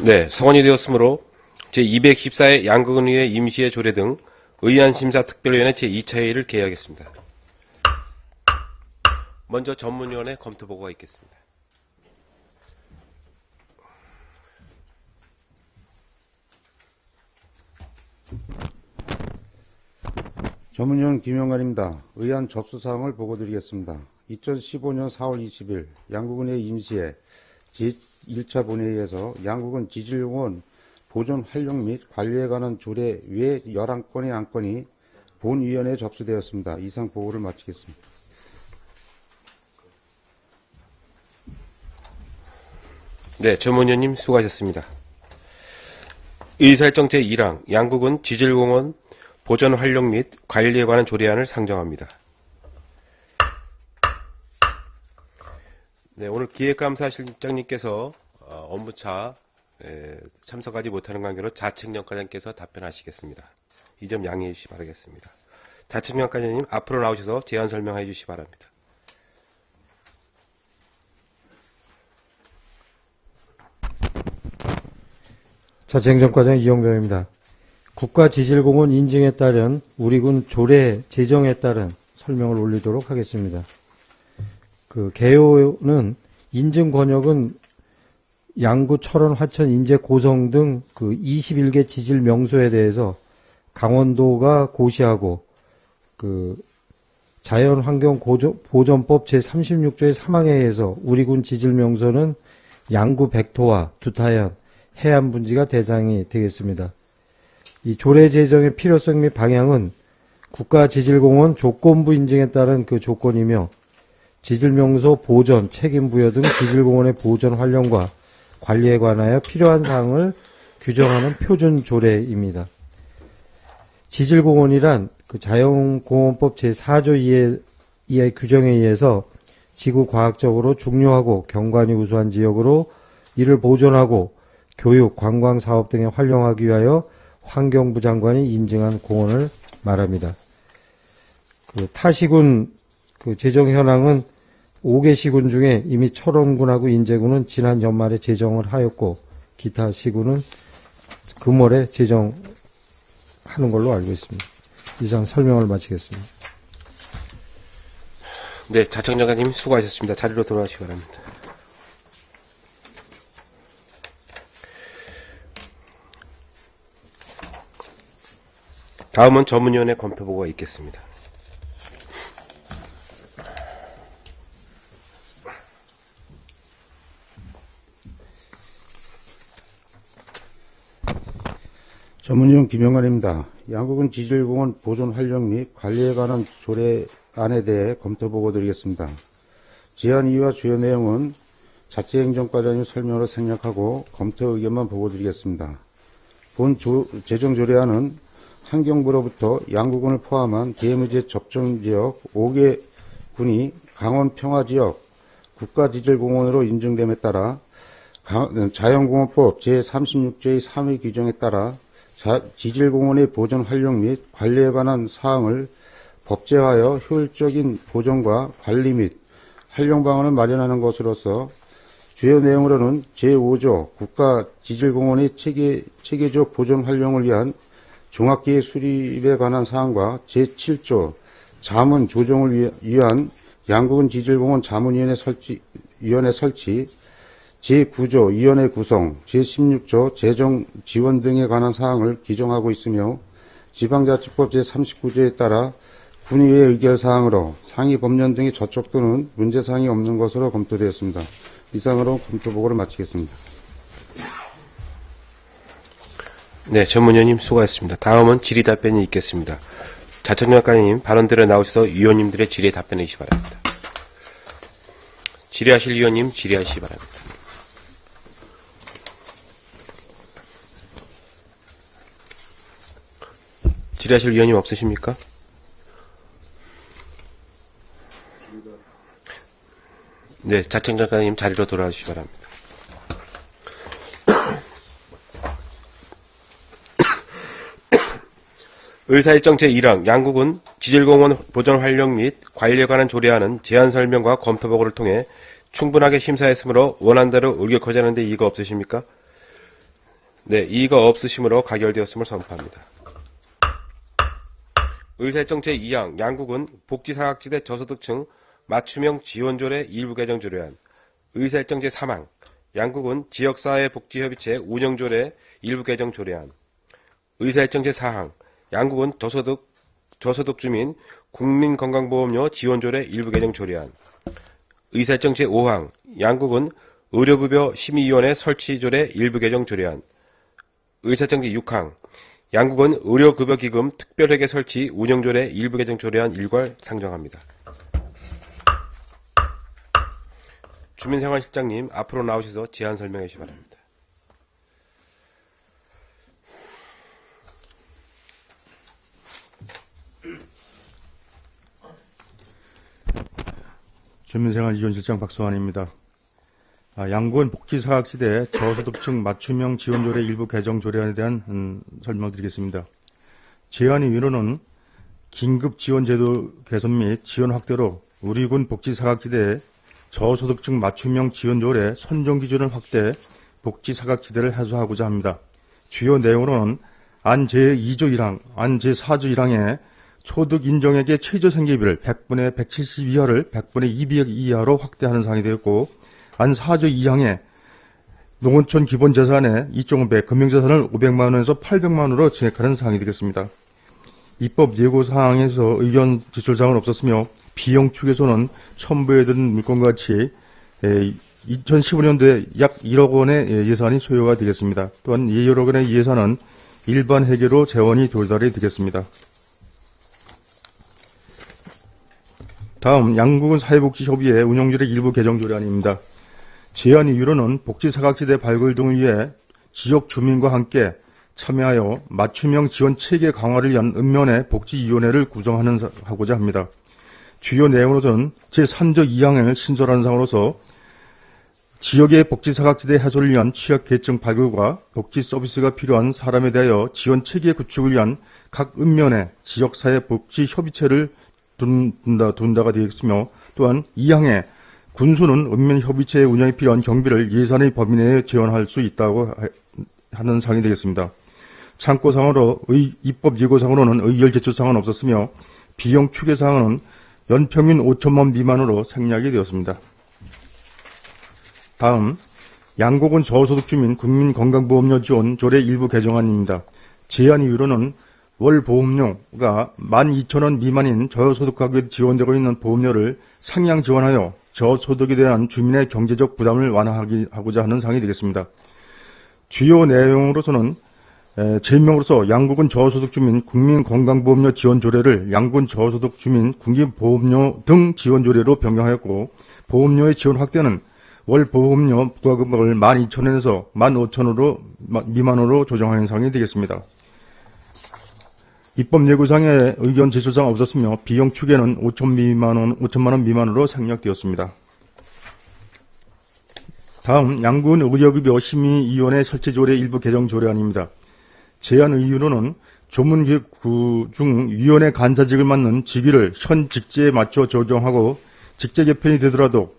네, 성원이 되었으므로 제214회 양국은의회 임시회 조례 등 의안심사특별위원회 제2차 회의를 개회하겠습니다. 먼저 전문위원회 검토보고가 있겠습니다. 전문위원 김영관입니다. 의안 접수사항을 보고드리겠습니다. 2015년 4월 20일 양국은의회 임시회 제1차 본회의에서 양국은 지질공원 보존 활용 및 관리에 관한 조례 외 11건의 안건이 본위원회에 접수되었습니다. 이상 보고를 마치겠습니다. 네, 전문위원님 수고하셨습니다. 의사일정 제1항 양국은 지질공원 보존 활용 및 관리에 관한 조례안을 상정합니다. 네, 오늘 기획감사실장님께서 업무차 참석하지 못하는 관계로 자책령과장께서 답변하시겠습니다. 이 점 양해해 주시기 바라겠습니다. 자책령과장님 앞으로 나오셔서 제안 설명해 주시기 바랍니다. 자책행정과장 이용병입니다. 국가지질공원 인증에 따른 우리군 조례 제정에 따른 설명을 올리도록 하겠습니다. 개요는 인증 권역은 양구, 철원, 화천, 인제, 고성 등 21개 지질 명소에 대해서 강원도가 고시하고 자연환경보전법 제36조의 3항에 의해서 우리군 지질 명소는 양구 백토와 두타연, 해안 분지가 대상이 되겠습니다. 이 조례 제정의 필요성 및 방향은 국가지질공원 조건부 인증에 따른 그 조건이며 지질명소 보전, 책임 부여 등 지질공원의 보전 활용과 관리에 관하여 필요한 사항을 규정하는 표준 조례입니다. 지질공원이란 자연공원법 제4조 이하의 규정에 의해서 지구 과학적으로 중요하고 경관이 우수한 지역으로 이를 보존하고 교육, 관광 사업 등에 활용하기 위하여 환경부 장관이 인증한 공원을 말합니다. 타시군 제정 현황은 5개 시군 중에 이미 철원군하고 인제군은 지난 연말에 제정을 하였고 기타 시군은 금월에 제정하는 걸로 알고 있습니다. 이상 설명을 마치겠습니다. 네, 자책령과장님 수고하셨습니다. 자리로 돌아가시기 바랍니다. 다음은 전문위원회 검토보고가 있겠습니다. 전문위원 김영관입니다. 양국은 지질공원 보존 활용 및 관리에 관한 조례안에 대해 검토보고 드리겠습니다. 제안 이유와 주요 내용은 자치행정과장님 설명으로 생략하고 검토 의견만 보고 드리겠습니다. 본 제정 조례안은 환경부로부터 양국군을 포함한 계무제 접종지역 5개 군이 강원 평화지역 국가지질공원으로 인증됨에 따라 자연공원법 제36조의 3의 규정에 따라 지질공원의 보존 활용 및 관리에 관한 사항을 법제화하여 효율적인 보존과 관리 및 활용 방안을 마련하는 것으로서 주요 내용으로는 제5조 국가지질공원의 체계적 보존 활용을 위한 종합계획 수립에 관한 사항과 제7조 자문 조정을 위한 양국은 지질공원 자문위원회 설치, 제9조 위원회 구성, 제16조 재정 지원 등에 관한 사항을 규정하고 있으며 지방자치법 제39조에 따라 군의회 의결 사항으로 상위 법령 등의 저촉 또는 문제사항이 없는 것으로 검토되었습니다. 이상으로 검토보고를 마치겠습니다. 네, 전문위원님 수고하셨습니다. 다음은 질의 답변이 있겠습니다. 자책령과장님 발언대로 나오셔서 위원님들의 질의에 답변해 주시기 바랍니다. 질의하실 위원님 질의하시기 바랍니다. 질의하실 위원님 없으십니까? 네, 자책령과장님 자리로 돌아와 주시기 바랍니다. 의사일정 제1항 양국은 지질공원 보존 활용 및 관리에 관한 조례안은 제안 설명과 검토보고를 통해 충분하게 심사했으므로 원안대로 의결코자 하는데 이의가 없으십니까? 네, 이의가 없으심으로 가결되었음을 선포합니다. 의사일정 제2항 양국은 복지사각지대 저소득층 맞춤형 지원조례 일부 개정 조례안. 의사일정 제3항 양국은 지역사회복지협의체 운영조례 일부 개정 조례안. 의사일정 제4항 양국은 저소득 주민 국민건강보험료 지원조례 일부 개정 조례안. 의사일정 제5항 양국은 의료급여 심의위원회 설치조례 일부 개정 조례안. 의사일정 제6항 양국은 의료급여기금 특별회계 설치 운영조례 일부 개정 조례안 일괄 상정합니다. 주민생활실장님 앞으로 나오셔서 제안 설명해 주시기 바랍니다. 주민생활지원실장 박소환입니다. 양구은 복지사각지대 저소득층 맞춤형 지원조례 일부 개정 조례안에 대한 설명드리겠습니다. 제안의 이유로는 긴급지원제도 개선 및 지원 확대로 우리군 복지사각지대에 저소득층 맞춤형 지원조례 선정기준을 확대 복지사각지대를 해소하고자 합니다. 주요 내용으로는 안 제2조 1항, 안 제4조 1항에 소득 인정액의 최저생계비를 100분의 170 이하를 100분의 200 이하로 확대하는 사항이 되었고, 안 4조 2항에 농어촌 기본재산의 2.5배, 금융재산을 500만 원에서 800만 원으로 증액하는 사항이 되겠습니다. 입법 예고사항에서 의견 제출사항은 없었으며 비용 축에서는 첨부해둔 물건과 같이 2015년도에 약 1억 원의 예산이 소요가 되겠습니다. 또한 1억 원의 예산은 일반 회계로 재원이 도달이 되겠습니다. 다음 양국은 사회복지협의회 운영조례 일부 개정 조례안입니다. 제안 이유로는 복지사각지대 발굴 등을 위해 지역 주민과 함께 참여하여 맞춤형 지원 체계 강화를 위한 읍면의 복지위원회를 구성하고자 합니다. 주요 내용으로는 제3조 2항을 신설하는 상으로서 지역의 복지사각지대 해소를 위한 취약계층 발굴과 복지 서비스가 필요한 사람에 대하여 지원 체계 구축을 위한 각 읍면의 지역사회복지협의체를 둔다가 되겠으며, 또한 2항에 군수는 읍면협의체 운영에 필요한 경비를 예산의 범위 내에 지원할 수 있다고 하는 사항이 되겠습니다. 참고사항으로 입법 예고사항으로는 의결 제출사항은 없었으며 비용 추계사항은 연평균 5천만 원 미만으로 생략이 되었습니다. 다음 양곡은 저소득 주민 국민건강보험료 지원 조례 일부 개정안입니다. 제안 이유로는 월 보험료가 12,000원 미만인 저소득 가구에 지원되고 있는 보험료를 상향 지원하여 저소득에 대한 주민의 경제적 부담을 완화하고자 하는 사항이 되겠습니다. 주요 내용으로서는 제명으로서 양국은 저소득 주민 국민건강보험료 지원 조례를 양군 저소득 주민 국민보험료 등 지원 조례로 변경하였고, 보험료의 지원 확대는 월 보험료 부과금액을 12,000원에서 15,000원으로 미만으로 조정하는 사항이 되겠습니다. 입법 예고상에 의견 제출사항 없었으며 비용 추계는 5천만 원 미만으로 생략되었습니다. 다음 양군 의료급여 심의위원회 설치조례 일부 개정 조례안입니다. 제안 이유로는 조문기획구 중 위원회 간사직을 맡는 직위를 현 직제에 맞춰 조정하고, 직제 개편이 되더라도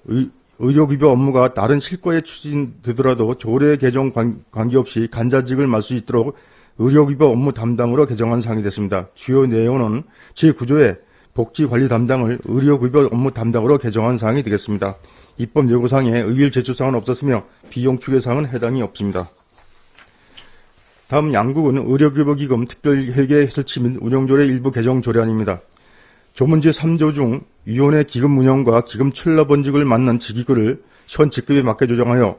의료급여 업무가 다른 실과에 추진되더라도 조례 개정 관계없이 간사직을 맡을 수 있도록 의료급여 업무 담당으로 개정한 사항이 됐습니다. 주요 내용은 제9조에 복지관리 담당을 의료급여 업무 담당으로 개정한 사항이 되겠습니다. 입법 예고사항에 의결 제출사항은 없었으며 비용 추계사항은 해당이 없습니다. 다음 양국은 의료급여기금 특별회계 설치 및 운영조례 일부 개정 조례안입니다. 조문 제3조 중 위원회 기금 운영과 기금 출납원직을 맡는 직위를 현 직급에 맞게 조정하여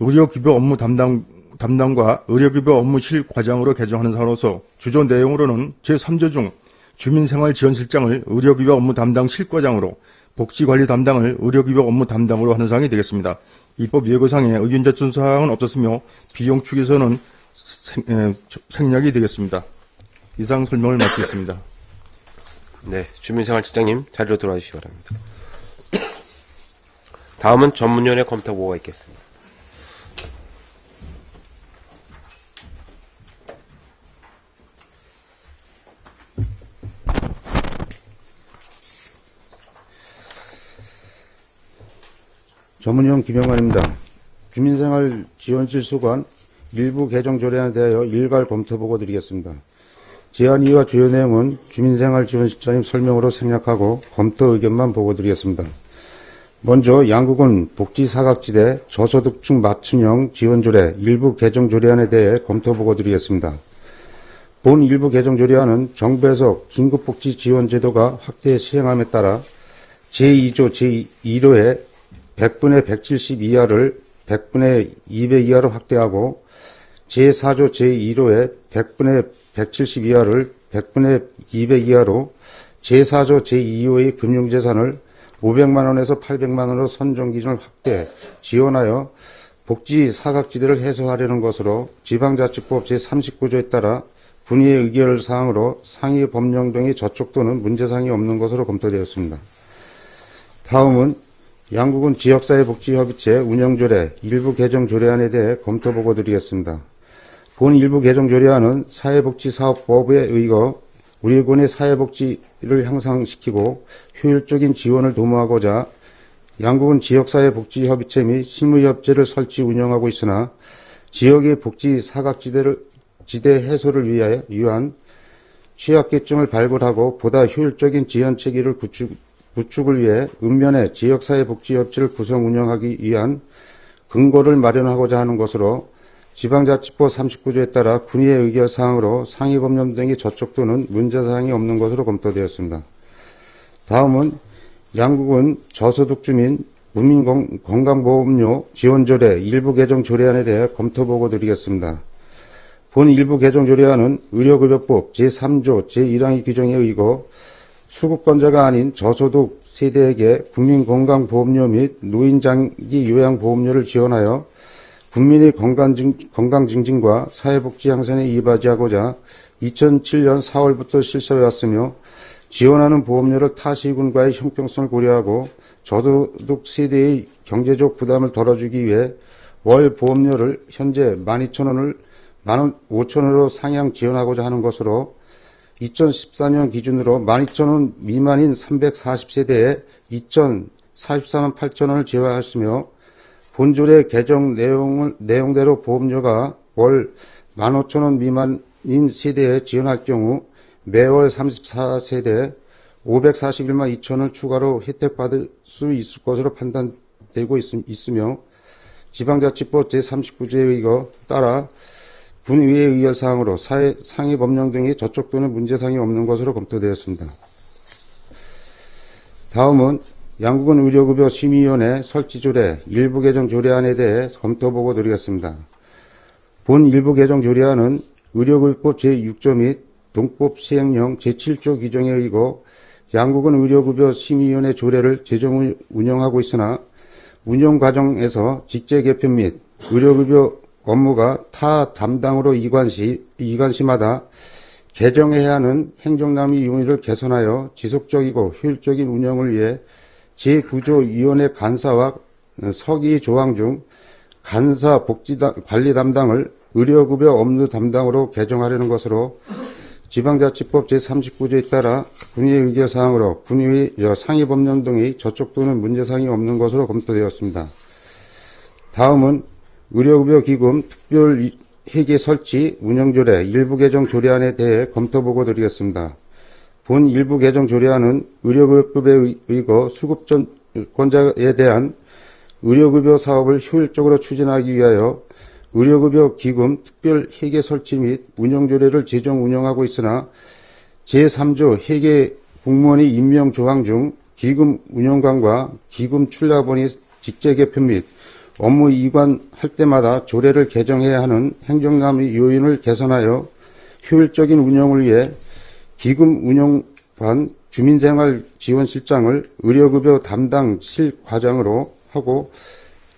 의료급여 업무 담당과 의료급여 업무실 과장으로 개정하는 사로서 주조 내용으로는 제3조 중 주민생활지원실장을 의료급여 업무 담당 실과장으로, 복지관리 담당을 의료급여 업무 담당으로 하는 사항이 되겠습니다. 입법 예고상에 의견 제출 사항은 없었으며 비용 축에서는 생략이 되겠습니다. 이상 설명을 마치겠습니다. 네, 주민생활실장님 자리로 돌아주시기 바랍니다. 다음은 전문위원회 검토 보고가 있겠습니다. 전문위원 김영관입니다. 주민생활지원실 소관 일부 개정 조례안에 대하여 일괄 검토 보고 드리겠습니다. 제안 이유와 주요 내용은 주민생활지원실장님 설명으로 생략하고 검토 의견만 보고 드리겠습니다. 먼저 양국은 복지사각지대 저소득층 맞춤형 지원조례 일부 개정 조례안에 대해 검토 보고 드리겠습니다. 본 일부 개정 조례안은 정부에서 긴급복지지원제도가 확대 시행함에 따라 제2조 제2호의 100분의 170 이하를 100분의 200 이하로 확대하고 제4조 제1호의 100분의 170 이하를 100분의 200 이하로 제4조 제2호의 금융재산을 500만 원에서 800만 원으로 선정 기준을 확대, 지원하여 복지 사각지대를 해소하려는 것으로 지방자치법 제39조에 따라 군의의 의결 사항으로 상위 법령 등의 저촉 또는 문제사항이 없는 것으로 검토되었습니다. 다음은 양국은 지역사회복지협의체 운영조례 일부 개정 조례안에 대해 검토 보고 드리겠습니다. 본 일부 개정 조례안은 사회복지사업법에 의거 우리 군의 사회복지를 향상시키고 효율적인 지원을 도모하고자 양국은 지역사회복지협의체 및 실무협재를 설치 운영하고 있으나 지역의 복지 지대 해소를 위한 취약계층을 발굴하고 보다 효율적인 지원 체계를 구축을 위해 읍면에 지역사회복지협체를 구성 운영하기 위한 근거를 마련하고자 하는 것으로 지방자치법 39조에 따라 군의의 의결 사항으로 상위법령 등의 저촉 또는 문제사항이 없는 것으로 검토되었습니다. 다음은 양국은 저소득 주민 국민건강보험료 지원조례 일부 개정 조례안에 대해 검토 보고 드리겠습니다. 본 일부 개정 조례안은 의료급여법 제3조 제1항의 규정에 의거 수급권자가 아닌 저소득 세대에게 국민건강보험료 및 노인장기 요양보험료를 지원하여 국민의 건강 증진과 사회복지 향상에 이바지하고자 2007년 4월부터 실시해 왔으며 지원하는 보험료를 타시군과의 형평성을 고려하고 저소득 세대의 경제적 부담을 덜어주기 위해 월 보험료를 현재 12,000원을 15,000원으로 상향 지원하고자 하는 것으로 2014년 기준으로 12,000원 미만인 340세대에 2,044만 8천원을 제외하였으며 본조례 개정 내용대로 보험료가 월 15,000원 미만인 세대에 지원할 경우 매월 34세대 541만 2천원을 추가로 혜택받을 수 있을 것으로 판단되고 있으며 지방자치법 제39조에 의거 따라 군의의 의결 사항으로 상위 법령 등의 저촉 또는 문제사항이 없는 것으로 검토되었습니다. 다음은 양국은 의료급여 심의위원회 설치조례 일부 개정 조례안에 대해 검토 보고 드리겠습니다. 본 일부 개정 조례안은 의료급여법 제6조 및 동법 시행령 제7조 규정에 의거 양국은 의료급여 심의위원회 조례를 제정 운영하고 있으나 운영 과정에서 직제 개편 및 의료급여 업무가 타 담당으로 이관시마다 개정해야 하는 행정남의 유무를 개선하여 지속적이고 효율적인 운영을 위해 제9조 위원회 간사와 서기 조항 중 간사 관리 담당을 의료급여 업무 담당으로 개정하려는 것으로 지방자치법 제39조에 따라 군의의 의결 사항으로 군의의 상위법령 등의 저촉 또는 문제사항이 없는 것으로 검토되었습니다. 다음은 의료급여 기금 특별 회계 설치 운영조례 일부 개정 조례안에 대해 검토 보고 드리겠습니다. 본 일부 개정 조례안은 의료급여법에 의거 수급권자에 대한 의료급여 사업을 효율적으로 추진하기 위하여 의료급여 기금 특별 회계 설치 및 운영조례를 제정 운영하고 있으나 제3조 회계 공무원의 임명 조항 중 기금 운영관과 기금 출납원의 직제 개편 및 업무 이관할 때마다 조례를 개정해야 하는 행정남의 요인을 개선하여 효율적인 운영을 위해 기금 운영관 주민생활지원실장을 의료급여 담당 실과장으로 하고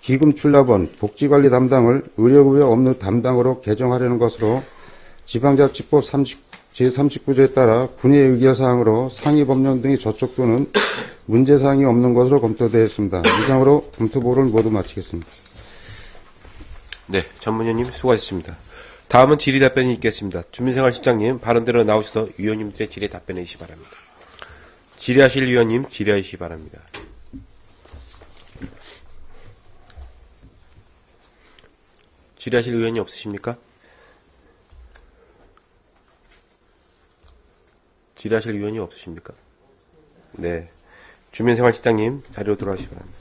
기금 출납원 복지관리 담당을 의료급여 업무 담당으로 개정하려는 것으로 지방자치법 제39조에 따라 군의의 의결사항으로 상위법령 등의 저촉 또는 문제사항이 없는 것으로 검토되었습니다. 이상으로 검토보를 모두 마치겠습니다. 네, 전문위원님 수고하셨습니다. 다음은 질의 답변이 있겠습니다. 주민생활실장님 발언대로 나오셔서 위원님들의 질의 답변해 주시기 바랍니다. 질의하실 위원님 질의해 주시기 바랍니다. 질의하실 의원이 없으십니까? 질의하실 의원이 없으십니까? 네. 주민생활실장님 자리로 돌아가시기 바랍니다.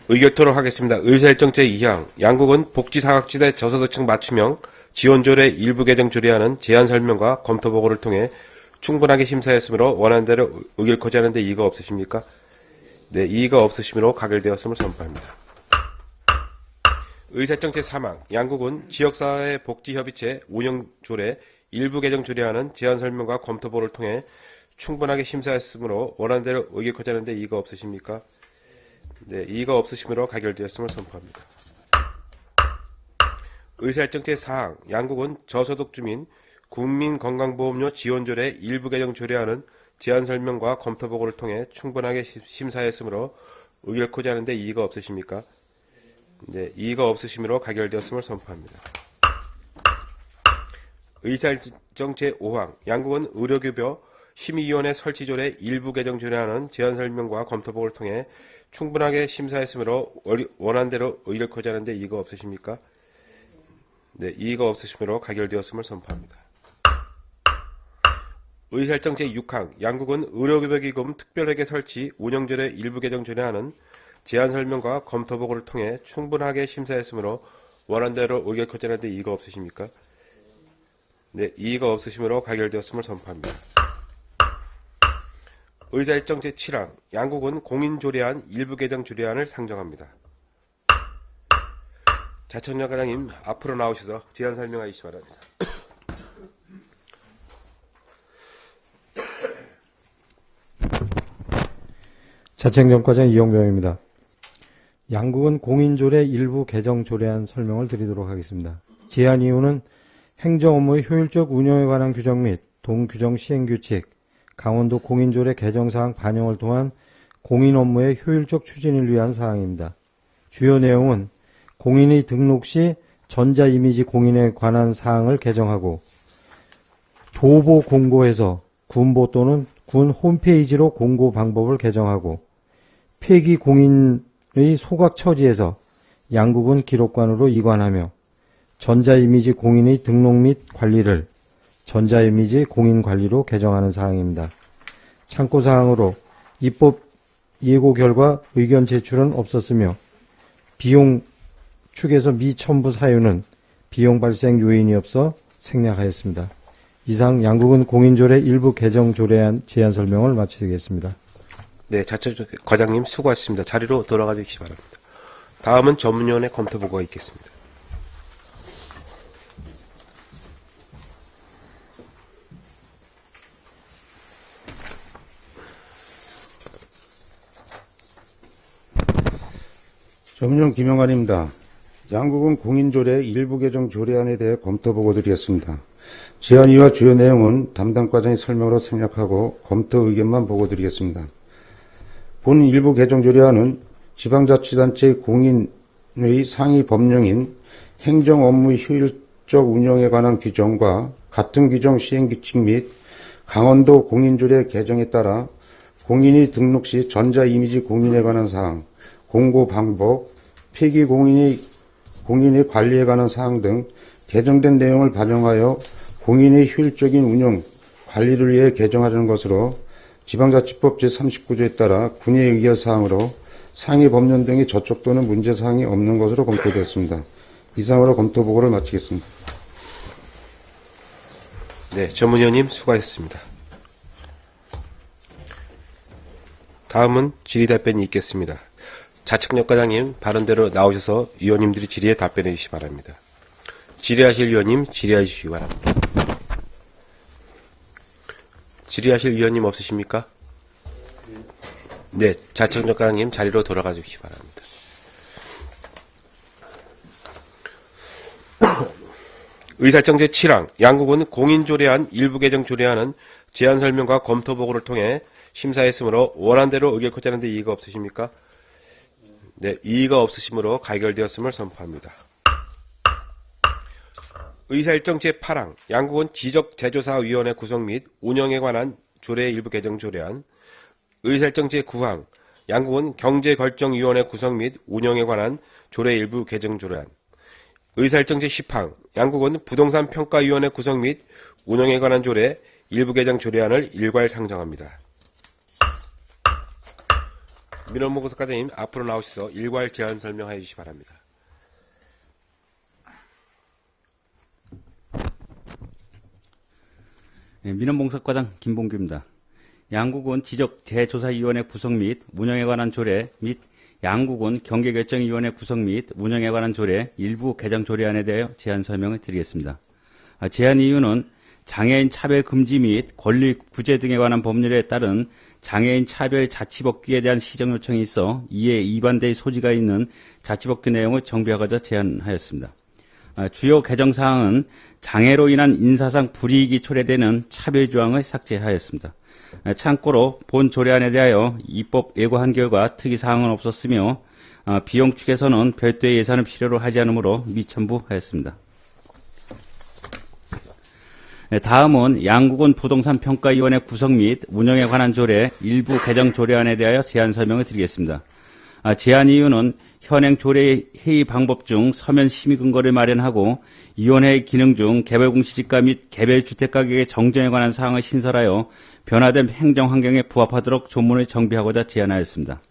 의결토록 하겠습니다. 의사일정 제2항 양국은 복지사각지대 저소득층 맞춤형 지원조례 일부 개정 조례안은 제안 설명과 검토 보고를 통해 충분하게 심사했으므로 원하는 대로 의결코지 하는데 이의가 없으십니까? 네, 이의가 없으시므로 가결되었음을 선포합니다. 의사일정 제3항 양국은 지역사회 복지협의체 운영조례 일부 개정 조례안은 제안 설명과 검토 보고를 통해 충분하게 심사했으므로 원하는 대로 의결코지 하는데 이의가 없으십니까? 네, 이의가 없으시므로 가결되었음을 선포합니다. 의사일정 제4항 양국은 저소득 주민 국민건강보험료 지원조례 일부 개정 조례안은 제안 설명과 검토 보고를 통해 충분하게 심사했으므로 의결코지 하는데 이의가 없으십니까? 네, 이의가 없으시므로 가결되었음을 선포합니다. 의사일정 제5항 양국은 의료급여 심의위원회 설치조례 일부 개정 조례안은 제안 설명과 검토 보고를 통해 충분하게 심사했으므로 원한 대로 의결코지 하는데 이의가 없으십니까? 네, 이의가 없으시므로 가결되었음을 선포합니다. 의사일정 제6항 양국은 의료급여기금 특별회계 설치 운영조례 일부 개정 조례안은 제안 설명과 검토 보고를 통해 충분하게 심사했으므로 원한 대로 의결코지 하는데 이의가 없으십니까? 네, 이의가 없으시므로 가결되었음을 선포합니다. 의사일정 제7항 양국은 공인조례안 일부 개정 조례안을 상정합니다. 자청련 과장님 앞으로 나오셔서 제안 설명하시기 바랍니다. 자청정과장 이용병입니다. 양국은 공인조례 일부 개정 조례안 설명을 드리도록 하겠습니다. 제안 이유는 행정업무의 효율적 운영에 관한 규정 및 동규정 시행규칙, 강원도 공인조례 개정사항 반영을 통한 공인업무의 효율적 추진을 위한 사항입니다. 주요 내용은 공인의 등록 시 전자이미지 공인에 관한 사항을 개정하고 도보 공고에서 군보 또는 군 홈페이지로 공고 방법을 개정하고 폐기 공인의 소각 처지에서 양국은 기록관으로 이관하며 전자이미지 공인의 등록 및 관리를 전자이미지 공인관리로 개정하는 사항입니다. 참고사항으로 입법 예고 결과 의견 제출은 없었으며 비용 측에서 미첨부 사유는 비용 발생 요인이 없어 생략하였습니다. 이상 양국은 공인조례 일부 개정 조례안 제안 설명을 마치겠습니다. 네, 과장님 수고하셨습니다. 자리로 돌아가 주시기 바랍니다. 다음은 전문위원회 검토 보고가 있겠습니다. 전문위원 김영환입니다. 양국은 공인조례 일부 개정 조례안에 대해 검토 보고 드리겠습니다. 제안이와 주요 내용은 담당 과장의 설명으로 생략하고 검토 의견만 보고 드리겠습니다. 본 일부 개정 조례안은 지방자치단체 공인의 상위 법령인 행정업무의 효율적 운영에 관한 규정과 같은 규정 시행규칙 및 강원도 공인조례 개정에 따라 공인이 등록 시 전자이미지 공인에 관한 사항, 공고 방법, 폐기 공인의 관리에 관한 사항 등 개정된 내용을 반영하여 공인의 효율적인 운영, 관리를 위해 개정하려는 것으로 지방자치법 제39조에 따라 군의 의결사항으로 상위 법령 등의 저촉 또는 문제사항이 없는 것으로 검토되었습니다. 이상으로 검토 보고를 마치겠습니다. 네, 전문위원님 수고하셨습니다. 다음은 질의답변이 있겠습니다. 자청력 과장님 발언대로 나오셔서 위원님들이 질의에 답변해 주시기 바랍니다. 질의하실 위원님 질의해 주시기 바랍니다. 질의하실 위원님 없으십니까? 네, 자청력 과장님 자리로 돌아가 주시기 바랍니다. 의사일정 제7항 양국은 공인조례안 일부 개정 조례안은 제안 설명과 검토 보고를 통해 심사했으므로 원안대로 의결코지 하는데 이의가 없으십니까? 네, 이의가 없으시므로 가결되었음을 선포합니다. 의사일정 제8항 양국은 지적제조사위원회 구성 및 운영에 관한 조례 일부 개정 조례안 의사일정 제9항 양국은 경제결정위원회 구성 및 운영에 관한 조례 일부 개정 조례안. 의사일정 제10항 양국은 부동산평가위원회 구성 및 운영에 관한 조례 일부 개정 조례안을 일괄 상정합니다. 민원보고 작가님 앞으로 나오셔서 일괄 제안 설명해 주시기 바랍니다. 네, 민원봉사과장 김봉규입니다. 양국은 지적재조사위원회 구성 및 운영에 관한 조례 및 양국은 경계결정위원회 구성 및 운영에 관한 조례 일부 개정 조례안에 대하여 제안 설명을 드리겠습니다. 제안 이유는 장애인 차별 금지 및 권리 구제 등에 관한 법률에 따른 장애인 차별 자치법규에 대한 시정 요청이 있어 이에 위반될 소지가 있는 자치법규 내용을 정비하고자 제안하였습니다. 주요 개정 사항은 장애로 인한 인사상 불이익이 초래되는 차별 조항을 삭제하였습니다. 참고로 본 조례안에 대하여 입법 예고한 결과 특이 사항은 없었으며 비용 측에서는 별도의 예산을 필요로 하지 않으므로 미첨부하였습니다. 다음은 양국은 부동산평가위원회 구성 및 운영에 관한 조례 일부 개정 조례안에 대하여 제안 설명을 드리겠습니다. 제안 이유는 현행 조례 회의 방법 중 서면 심의 근거를 마련하고 위원회의 기능 중 개별 공시지가 및 개별 주택 가격의 정정에 관한 사항을 신설하여 변화된 행정 환경에 부합하도록 조문을 정비하고자 제안하였습니다.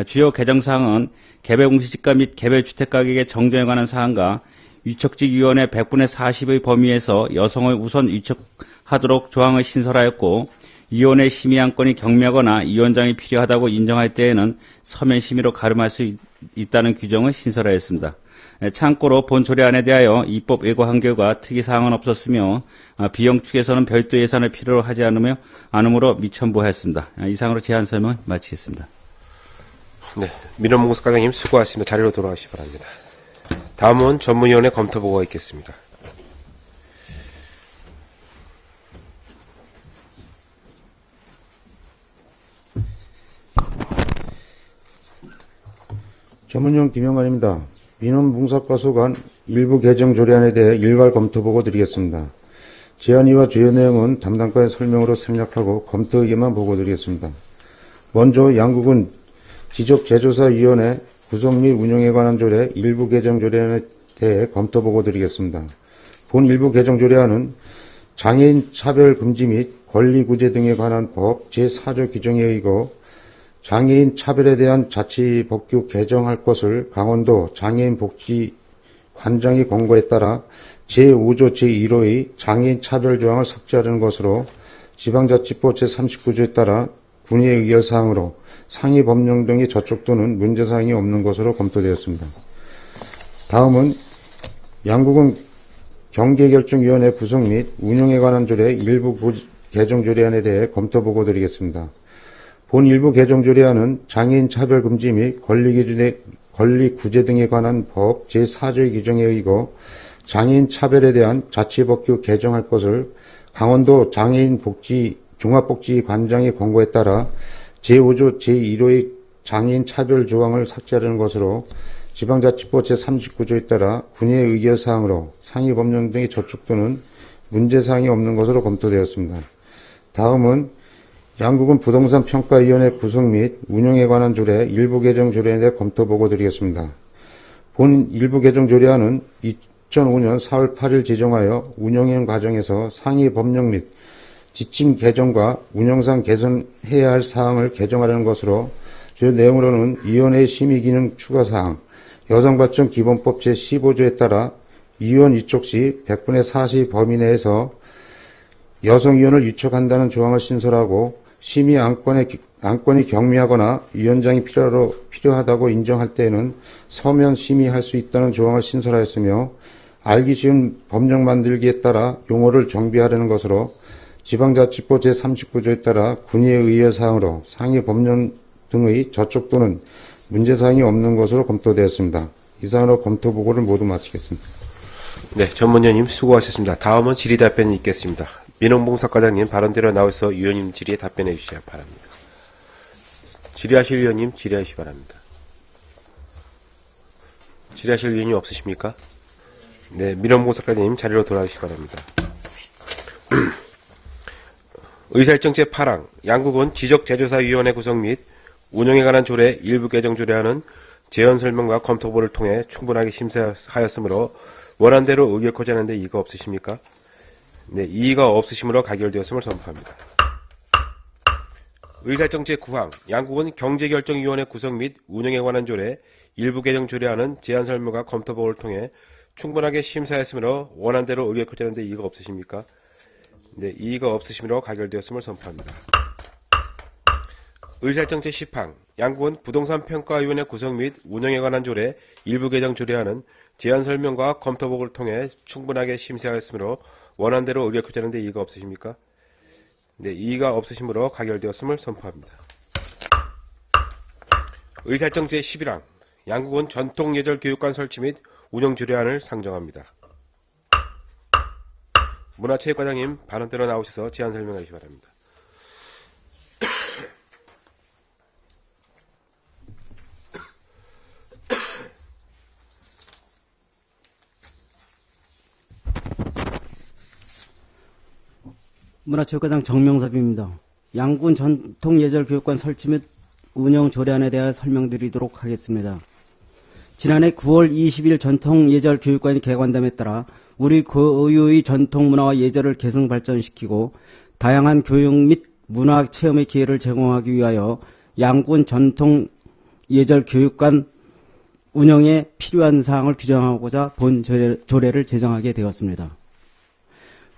주요 개정 사항은 개별 공시지가 및 개별 주택 가격의 정정에 관한 사항과 위촉직위원회 100분의 40의 범위에서 여성을 우선 위촉하도록 조항을 신설하였고 위원회 심의안건이 경미하거나 위원장이 필요하다고 인정할 때에는 서면 심의로 가름할 수 있다는 규정을 신설하였습니다. 참고로 본 조례안에 대하여 입법 예고한 결과 특이 사항은 없었으며 비용 측에서는 별도 예산을 필요로 하지 않으므로 미첨부하였습니다. 이상으로 제안 설명 마치겠습니다. 네, 민원봉사과장님 수고하셨습니다. 자리로 돌아가시기 바랍니다. 다음은 전문위원회 검토보고가 있겠습니다. 전문위원 김영관입니다. 민원봉사과 소관 일부 개정 조례안에 대해 일괄 검토보고 드리겠습니다. 제안이와 주요 내용은 담당과의 설명으로 생략하고 검토 의견만 보고 드리겠습니다. 먼저 양국은 지적재조사위원회 구성 및 운영에 관한 조례 일부 개정 조례안에 대해 검토보고 드리겠습니다. 본 일부 개정 조례안은 장애인 차별 금지 및 권리 구제 등에 관한 법 제4조 규정에 의거 장애인 차별에 대한 자치법규 개정할 것을 강원도 장애인 복지 관장의 권고에 따라 제5조 제1호의 장애인 차별 조항을 삭제하려는 것으로 지방자치법 제39조에 따라 군의의 의결사항으로 상위 법령 등의 저촉 또는 문제사항이 없는 것으로 검토되었습니다. 다음은 양국은 경계결정위원회 구성 및 운영에 관한 조례 일부 개정 조례안에 대해 검토보고 드리겠습니다. 본 일부 개정 조례안은 장애인 차별 금지 및 권리 구제 등에 관한 법 제4조의 규정에 의거 장애인 차별에 대한 자치법규 개정할 것을 강원도 장애인 복지 종합복지관장의 권고에 따라 제5조 제1호의 장애인 차별 조항을 삭제하려는 것으로 지방자치법 제39조에 따라 군의의 의결사항으로 상위 법령 등의 저촉 또는 문제사항이 없는 것으로 검토되었습니다. 다음은 양국은 부동산평가위원회 구성 및 운영에 관한 조례 일부 개정 조례에 대해 검토보고 드리겠습니다. 본 일부 개정 조례안은 2005년 4월 8일 제정하여 운영행 과정에서 상위 법령 및 지침 개정과 운영상 개선해야 할 사항을 개정하려는 것으로 주요 내용으로는 위원회의 심의기능 추가사항, 여성발전 기본법 제15조에 따라 위원 위촉 시 100분의 40 범위 내에서 여성위원을 위촉한다는 조항을 신설하고 심의 안건이 경미하거나 위원장이 필요하다고 인정할 때에는 서면 심의할 수 있다는 조항을 신설하였으며 알기 쉬운 법령 만들기에 따라 용어를 정비하려는 것으로 지방자치법 제39조에 따라 군의의 의결사항으로 상위 법령 등의 저촉 또는 문제사항이 없는 것으로 검토되었습니다. 이상으로 검토보고를 모두 마치겠습니다. 네, 전문위원님 수고하셨습니다. 다음은 질의답변이 있겠습니다. 민원봉사과장님 발언대로 나와서 위원님 질의에 답변해 주셔야 바랍니다. 질의하실 위원님 질의하시기 바랍니다. 질의하실 위원님 없으십니까? 네, 민원봉사과장님 자리로 돌아오시기 바랍니다. 의사일정 제8항 양국은 지적재조사위원회 구성 및 운영에 관한 조례 일부 개정 조례안은 제안 설명과 검토 보고를 통해 충분하게 심사하였으므로 원안대로 의결코자 하는데 이의가 없으십니까? 네, 이의가 없으시므로 가결되었음을 선포합니다. 의사일정 제9항 양국은 경제결정위원회 구성 및 운영에 관한 조례 일부 개정 조례안은 제안 설명과 검토 보고를 통해 충분하게 심사했으므로 원안대로 의결코자 하는데 이의가 없으십니까? 네, 이의가 없으시므로 가결되었음을 선포합니다. 의사일정 제10항 양국은 부동산평가위원회 구성 및 운영에 관한 조례 일부 개정 조례안은 제안 설명과 검토 보고를 통해 충분하게 심사하였으므로 원안대로 의결코자 하는데 이의가 없으십니까? 네, 이의가 없으시므로 가결되었음을 선포합니다. 의사일정 제11항 양국은 전통예절교육관 설치 및 운영 조례안을 상정합니다. 문화체육과장님 발언대로 나오셔서 제안 설명해 주시기 바랍니다. 문화체육과장 정명섭입니다. 양군 전통예절교육관 설치 및 운영 조례안에 대하여 설명드리도록 하겠습니다. 지난해 9월 20일 전통예절교육관이 개관됨에 따라 우리 고유의 전통문화와 예절을 계승 발전시키고 다양한 교육 및 문화 체험의 기회를 제공하기 위하여 양군 전통예절교육관 운영에 필요한 사항을 규정하고자 본 조례를 제정하게 되었습니다.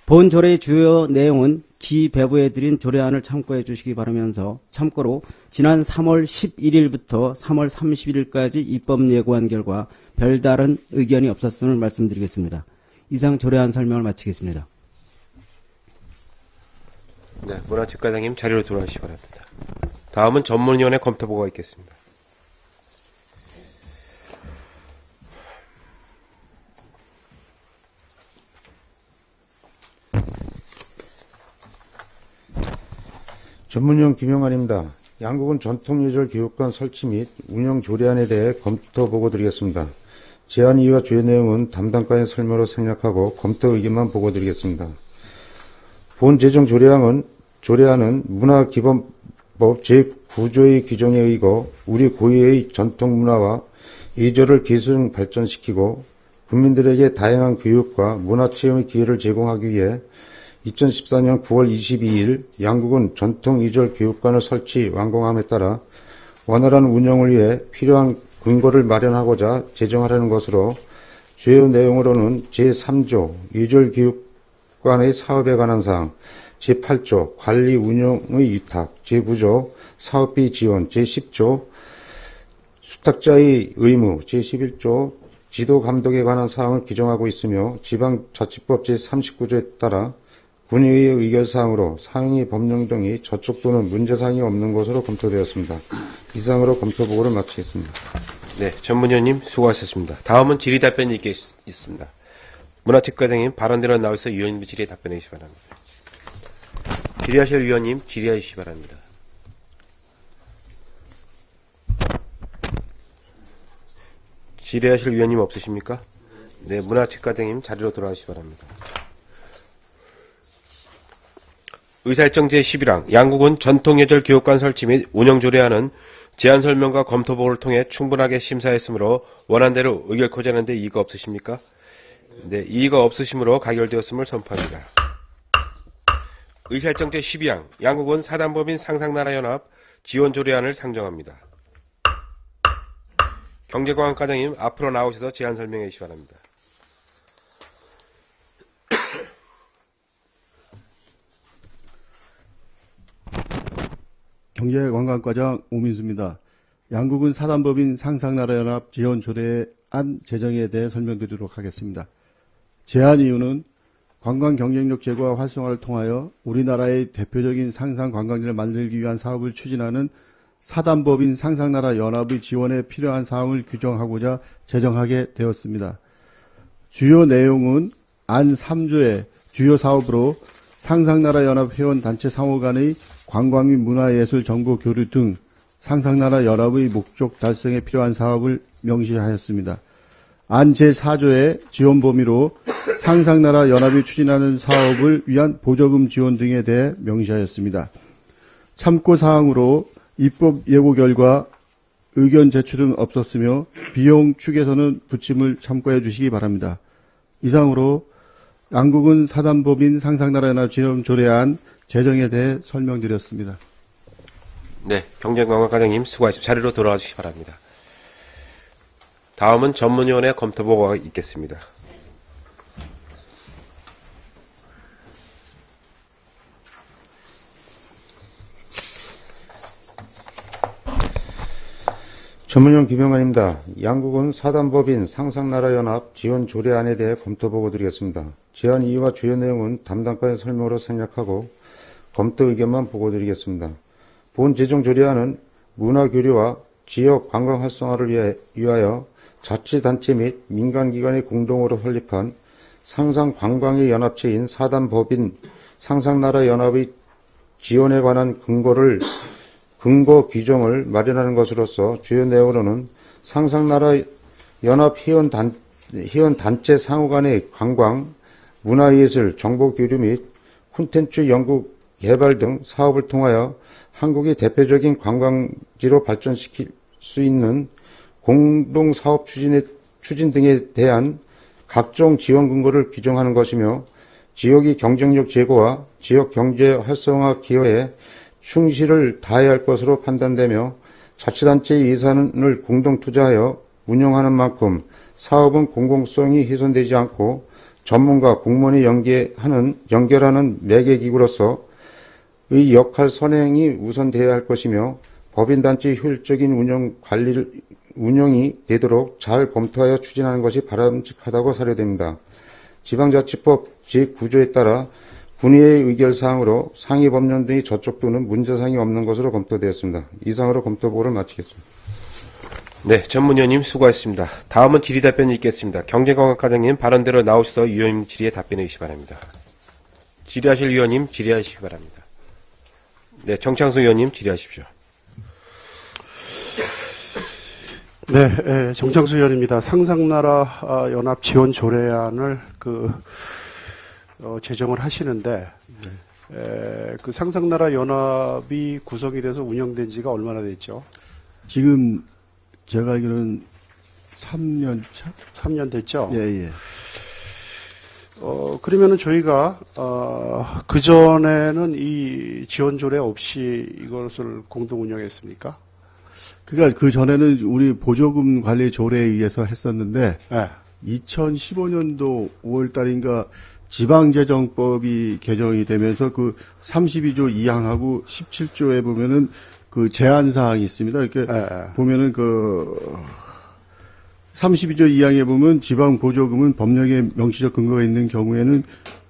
본 조례의 주요 내용은 기배부에 드린 조례안을 참고해 주시기 바라면서 참고로 지난 3월 11일부터 3월 31일까지 입법 예고한 결과 별다른 의견이 없었음을 말씀드리겠습니다. 이상 조례안 설명을 마치겠습니다. 네, 문화체육과장님 자리로 돌아가시기 바랍니다. 다음은 전문위원회 검토보고가 있겠습니다. 전문위원 김영환입니다. 양국은 전통예절교육관 설치 및 운영 조례안에 대해 검토 보고 드리겠습니다. 제안 이유와 주요 내용은 담당관의 설명으로 생략하고 검토 의견만 보고 드리겠습니다. 본 제정 조례안은 문화기본법 제9조의 규정에 의거 우리 고유의 전통문화와 예절을 계승 발전시키고 국민들에게 다양한 교육과 문화체험의 기회를 제공하기 위해 2014년 9월 22일 양국은 전통예절교육관을 설치 완공함에 따라 원활한 운영을 위해 필요한 근거를 마련하고자 제정하려는 것으로 주요 내용으로는 제3조 예절교육관의 사업에 관한 사항, 제8조 관리 운영의 위탁, 제9조 사업비 지원, 제10조 수탁자의 의무, 제11조 지도 감독에 관한 사항을 규정하고 있으며 지방자치법 제39조에 따라 군의의 의결사항으로 상위 법령 등이 저촉 또는 문제사항이 없는 것으로 검토되었습니다. 이상으로 검토보고를 마치겠습니다. 네, 전문위원님 수고하셨습니다. 다음은 질의답변이 있습니다. 문화체육과장님 발언대로 나와서 위원님 질의에 답변해 주시기 바랍니다. 질의하실 위원님 질의해 주시기 바랍니다. 질의하실 위원님 없으십니까? 네, 문화체육과장님 자리로 돌아가시기 바랍니다. 의사일정 제11항 양국은 전통예절교육관 설치 및 운영조례안은 제안 설명과 검토 보고를 통해 충분하게 심사했으므로 원안대로 의결코자 하는데 이의가 없으십니까? 네, 이의가 없으시므로 가결되었음을 선포합니다. 의사일정 제12항 양국은 사단법인 상상나라연합 지원조례안을 상정합니다. 경제관광과장님 앞으로 나오셔서 제안 설명해 주시기 바랍니다. 경제관광과장 오민수입니다. 양국은 사단법인 상상나라연합 지원조례안 제정에 대해 설명드리도록 하겠습니다. 제안 이유는 관광 경쟁력 제고와 활성화를 통하여 우리나라의 대표적인 상상 관광지를 만들기 위한 사업을 추진하는 사단법인 상상나라연합의 지원에 필요한 사항을 규정하고자 제정하게 되었습니다. 주요 내용은 안 3조의 주요 사업으로 상상나라연합 회원단체 상호 간의 관광 및 문화예술 정보 교류 등 상상나라 연합의 목적 달성에 필요한 사업을 명시하였습니다. 안 제4조의 지원 범위로 상상나라 연합이 추진하는 사업을 위한 보조금 지원 등에 대해 명시하였습니다. 참고사항으로 입법 예고 결과 의견 제출은 없었으며 비용 축에서는 부침을 참고해 주시기 바랍니다. 이상으로 양국은 사단법인 상상나라연합 지원조례안 제정에 대해 설명드렸습니다. 네, 경제관광과장님 수고하십시오. 자리로 돌아와 주시기 바랍니다. 다음은 전문위원회 검토보고가 있겠습니다. 전문위원 김영환입니다. 양국은 사단법인 상상나라연합 지원조례안에 대해 검토보고 드리겠습니다. 제안 이유와 주요 내용은 담당관의 설명으로 생략하고 검토 의견만 보고 드리겠습니다. 본 제정조례안은 문화교류와 지역 관광 활성화를 위하여 자치단체 및 민간기관이 공동으로 설립한 상상관광의 연합체인 사단법인 상상나라연합의 지원에 관한 근거 규정을 마련하는 것으로서 주요 내용으로는 상상나라 연합 회원 단체 상호 간의 관광, 문화예술, 정보교류 및 콘텐츠 연구 개발 등 사업을 통하여 한국의 대표적인 관광지로 발전시킬 수 있는 공동사업 추진 등에 대한 각종 지원 근거를 규정하는 것이며 지역의 경쟁력 제고와 지역 경제 활성화 기여에 충실을 다해야 할 것으로 판단되며 자치단체의 예산을 공동 투자하여 운영하는 만큼 사업은 공공성이 훼손되지 않고 전문가, 공무원이 연결하는 매개기구로서 의 역할 선행이 우선되어야 할 것이며 법인단체의 효율적인 운영이 되도록 잘 검토하여 추진하는 것이 바람직하다고 사료됩니다. 지방자치법 제9조에 따라 군의의 의결사항으로 상위법령 등이 저촉도는 문제사항이 없는 것으로 검토되었습니다. 이상으로 검토보고를 마치겠습니다. 네, 전문위원님 수고하셨습니다. 다음은 질의답변이 있겠습니다. 경제관광과장님 발언대로 나오셔서 위원님 질의에 답변해 주시기 바랍니다. 질의하실 위원님 질의하시기 바랍니다. 네, 정창수 위원님 질의하십시오. 네, 정창수 의원입니다. 상상나라 연합 지원 조례안을 제정을 하시는데 그 상상나라 연합이 구성이 돼서 운영된 지가 얼마나 됐죠? 지금 제가 알기로는 3년 차? 3년 됐죠? 예, 예. 그러면은 저희가 그전에는 이 지원 조례 없이 이것을 공동 운영했습니까? 그러니까 그 전에는 우리 보조금 관리 조례에 의해서 했었는데 네. 2015년도 5월 달인가 지방재정법이 개정이 되면서 그 32조 2항하고 17조에 보면은 그 제한 사항이 있습니다. 이렇게 보면은 그 32조 2항에 보면 지방 보조금은 법령에 명시적 근거가 있는 경우에는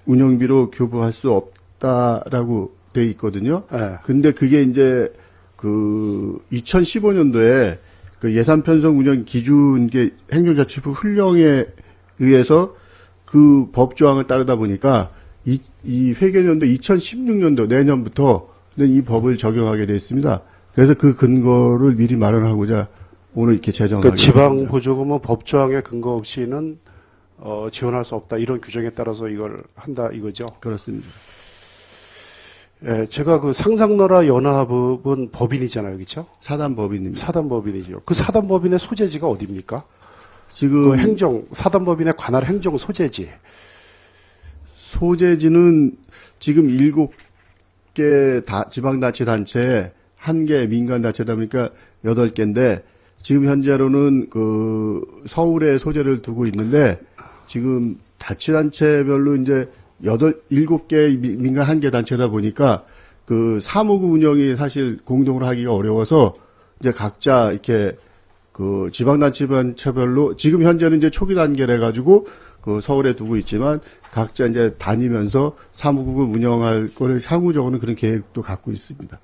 운영비로 교부할 수 없다라고 돼 있거든요. 근데 그게 이제 그 2015년도에 그 예산 편성 운영 기준 행정자치부 훈령에 의해서 그 법조항을 따르다 보니까 이 회계년도 2016년도 내년부터는 이 법을 적용하게 됐습니다. 그래서 그 근거를 미리 마련하고자 오늘 이렇게 제정하게 그러니까 지방 됐습니다. 보조금은 법조항에 근거 없이는 지원할 수 없다 이런 규정에 따라서 이걸 한다 이거죠. 그렇습니다. 예, 제가 그 상상나라 연합은 법인이잖아요, 그렇죠? 사단법인입니다. 사단법인이죠. 그 사단법인의 소재지가 어디입니까? 지금 사단법인에 관할 행정 소재지. 소재지는 지금 7개 지방자치단체, 1개 민간단체다 보니까 8개인데, 지금 현재로는 그 서울에 소재를 두고 있는데, 지금 자치단체별로 이제 7개 민간 1개 단체다 보니까 그 사무국 운영이 사실 공동으로 하기가 어려워서 이제 각자 이렇게 그 지방단체별로 지금 현재는 이제 초기 단계를 해가지고 그 서울에 두고 있지만 각자 이제 다니면서 사무국을 운영할 거를 향후적으로는 그런 계획도 갖고 있습니다.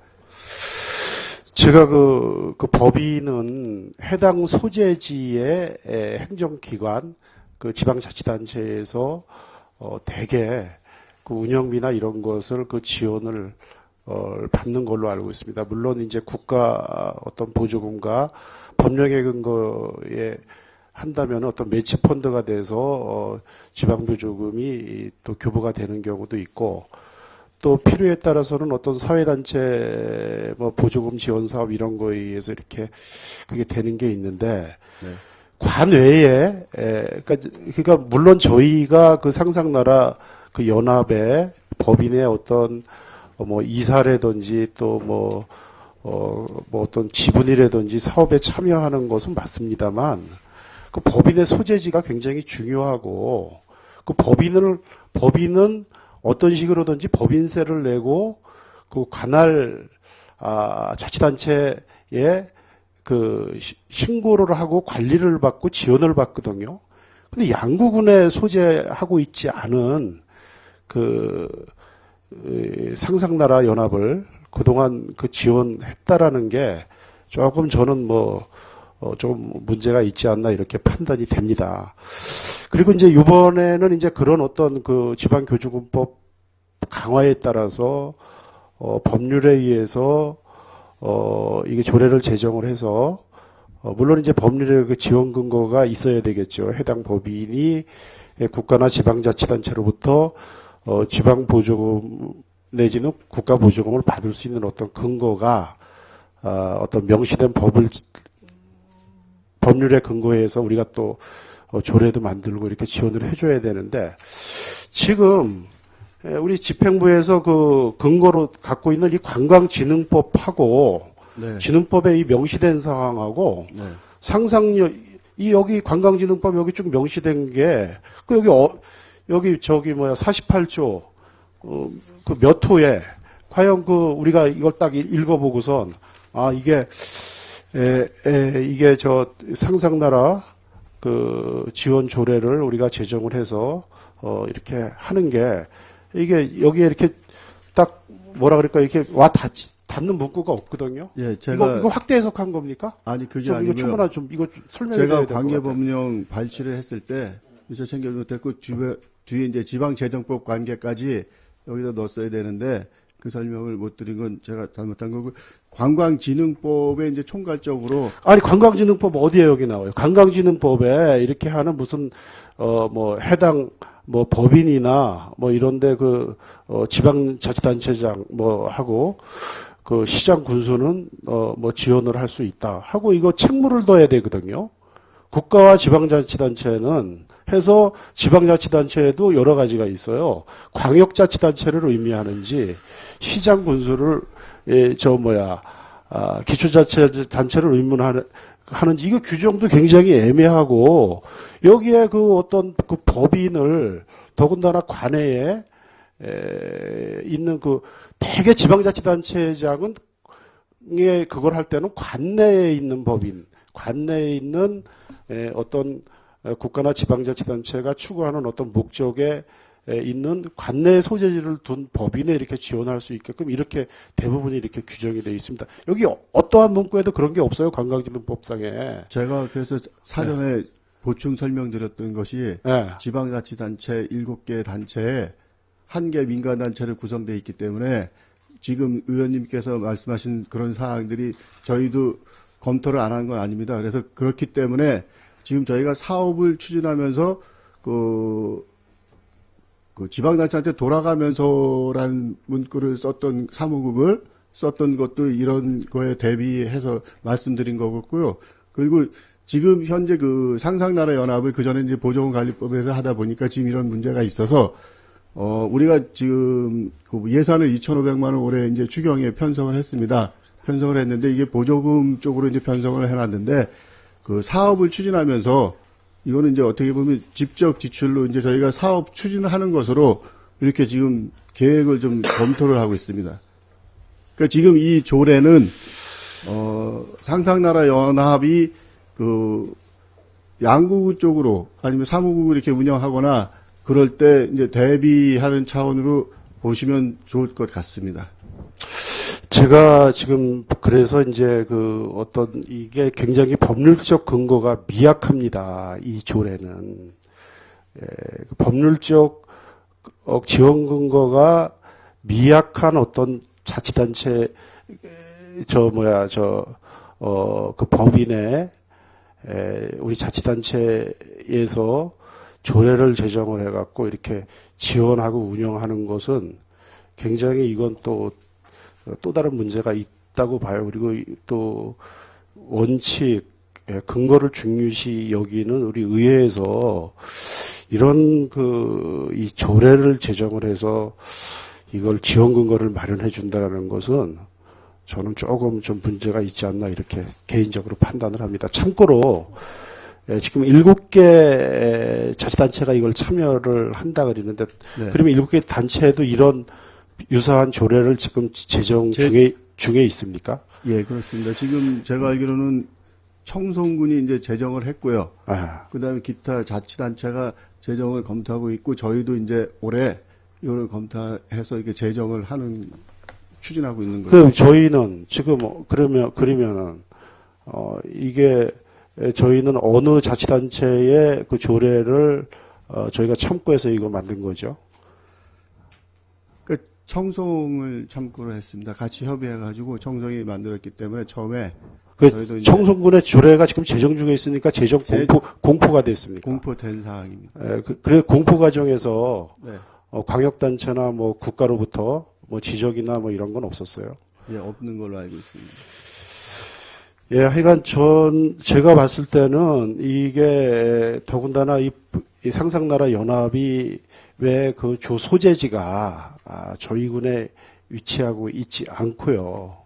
제가 그 법인은 해당 소재지의 행정기관, 그 지방자치단체에서 대개 그 운영비나 이런 것을 그 지원을 받는 걸로 알고 있습니다. 물론 이제 국가 어떤 보조금과 법령의 근거에 한다면 어떤 매치 펀드가 돼서 지방 보조금이 또 교부가 되는 경우도 있고 또 필요에 따라서는 어떤 사회단체 뭐 보조금 지원 사업 이런 거에 의해서 이렇게 그게 되는 게 있는데 네. 관외에 그러니까 물론 저희가 그 상상나라 그 연합의 법인의 어떤 뭐 이사라든지 또 뭐 어떤 지분이라든지 사업에 참여하는 것은 맞습니다만 그 법인의 소재지가 굉장히 중요하고 그 법인은 어떤 식으로든지 법인세를 내고 그 관할 자치단체에 그 신고를 하고 관리를 받고 지원을 받거든요. 근데 양구군에 소재하고 있지 않은 그 상상나라 연합을 그동안 그 지원했다라는 게 조금 저는 좀 문제가 있지 않나 이렇게 판단이 됩니다. 그리고 이제 이번에는 이제 그런 어떤 그 지방교주군법 강화에 따라서 법률에 의해서 이게 조례를 제정을 해서 물론 이제 법률의 그 지원 근거가 있어야 되겠죠. 해당 법인이 국가나 지방자치단체로부터 지방 보조금 내지는 국가 보조금을 받을 수 있는 어떤 근거가 어떤 명시된 법률에 근거해서 우리가 또 조례도 만들고 이렇게 지원을 해줘야 되는데 지금 우리 집행부에서 그 근거로 갖고 있는 이 관광진흥법하고 네. 진흥법에 이 명시된 사항하고 네. 상상력 이 여기 관광진흥법 여기 쭉 명시된 게 그 여기 저기 48조 그 몇 호에 과연 그 우리가 이걸 딱 읽어보고선 이게 이게 저 상상나라 그 지원 조례를 우리가 제정을 해서 이렇게 하는 게 이게 여기에 이렇게 딱 뭐라 그럴까 이렇게 닿는 문구가 없거든요. 예, 제가 이거 확대 해석한 겁니까? 아니 그게 좀 이거 아니고요. 충분한 좀 이거 설명해 제가 줘야 될 것 같아요. 관계법령 발치를 했을 때 미처 챙겨지 못했고 뒤에 이제 지방재정법 관계까지 여기다 넣었어야 되는데 그 설명을 못 드린 건 제가 잘못한 거고 관광진흥법에 이제 총괄적으로 아니 관광진흥법 어디에 여기 나와요? 관광진흥법에 이렇게 하는 무슨 뭐 해당 뭐 법인이나 뭐 이런데 그 지방자치단체장 뭐 하고 그 시장 군수는 뭐 지원을 할 수 있다 하고 이거 책무를 둬야 되거든요. 국가와 지방자치단체는 해서 지방자치단체에도 여러 가지가 있어요. 광역자치단체를 의미하는지 시장 군수를 기초자치단체를 의문하는지 이거 규정도 굉장히 애매하고 여기에 그 어떤 그 법인을 더군다나 관내에 있는 그 대개 지방자치단체장은 그걸 할 때는 관내에 있는 법인, 관내에 있는 어떤 국가나 지방자치단체가 추구하는 어떤 목적에 있는 관내 소재지를 둔 법인에 이렇게 지원할 수 있게끔 이렇게 대부분이 이렇게 규정이 되어 있습니다. 여기 어떠한 문구에도 그런 게 없어요. 관광진흥법상에. 제가 그래서 사전에 보충 설명드렸던 것이 네. 지방자치단체 7개 단체에 1개 민간단체를 구성되어 있기 때문에 지금 의원님께서 말씀하신 그런 사항들이 저희도 검토를 안 한 건 아닙니다. 그래서 그렇기 때문에 지금 저희가 사업을 추진하면서 그 지방단체한테 돌아가면서란 문구를 썼던 사무국을 썼던 것도 이런 거에 대비해서 말씀드린 거고요. 그리고 지금 현재 그 상상나라 연합을 그 전에 이제 보조금관리법에서 하다 보니까 지금 이런 문제가 있어서 우리가 지금 그 예산을 2,500만 원 올해 이제 추경에 편성을 했습니다. 편성을 했는데 이게 보조금 쪽으로 이제 편성을 해놨는데 그 사업을 추진하면서 이거는 이제 어떻게 보면 직접 지출로 이제 저희가 사업 추진을 하는 것으로 이렇게 지금 계획을 좀 검토를 하고 있습니다. 그러니까 지금 이 조례는 상상나라 연합이 그 양구구 쪽으로 아니면 사무국을 이렇게 운영하거나 그럴 때 이제 대비하는 차원으로 보시면 좋을 것 같습니다. 제가 지금 그래서 이제 그 어떤 이게 굉장히 법률적 근거가 미약합니다. 이 조례는 법률적 지원 근거가 미약한 어떤 자치단체 그 법인의 우리 자치단체에서 조례를 제정을 해갖고 이렇게 지원하고 운영하는 것은 굉장히 이건 또 다른 문제가 있다고 봐요. 그리고 또 원칙, 근거를 중요시 여기는 우리 의회에서 이런 이 조례를 제정을 해서 이걸 지원 근거를 마련해 준다라는 것은 저는 조금 좀 문제가 있지 않나 이렇게 개인적으로 판단을 합니다. 참고로 지금 7개 자치단체가 이걸 참여를 한다 그러는데 네. 그러면 7개 단체도 이런 유사한 조례를 지금 제정 중에 있습니까? 예, 그렇습니다. 지금 제가 알기로는 청송군이 이제 제정을 했고요. 아, 그다음에 기타 자치단체가 제정을 검토하고 있고 저희도 이제 올해 이걸 검토해서 이렇게 제정을 하는 추진하고 있는 거예요. 그럼 저희는 지금 그러면은 이게 저희는 어느 자치단체의 그 조례를 저희가 참고해서 이거 만든 거죠? 그 청송을 참고로 했습니다. 같이 협의해가지고 청송이 만들었기 때문에 처음에 그 저희도 이제 청송군의 조례가 지금 제정 중에 있으니까 제정 공포가 됐습니까? 공포된 사항입니다. 그래 공포 과정에서 네, 광역단체나 뭐 국가로부터 뭐 지적이나 뭐 이런 건 없었어요. 예, 없는 걸로 알고 있습니다. 예, 하여간 제가 봤을 때는 이게 더군다나 이 상상나라 연합이 왜 그 주 소재지가 저희 군에 위치하고 있지 않고요.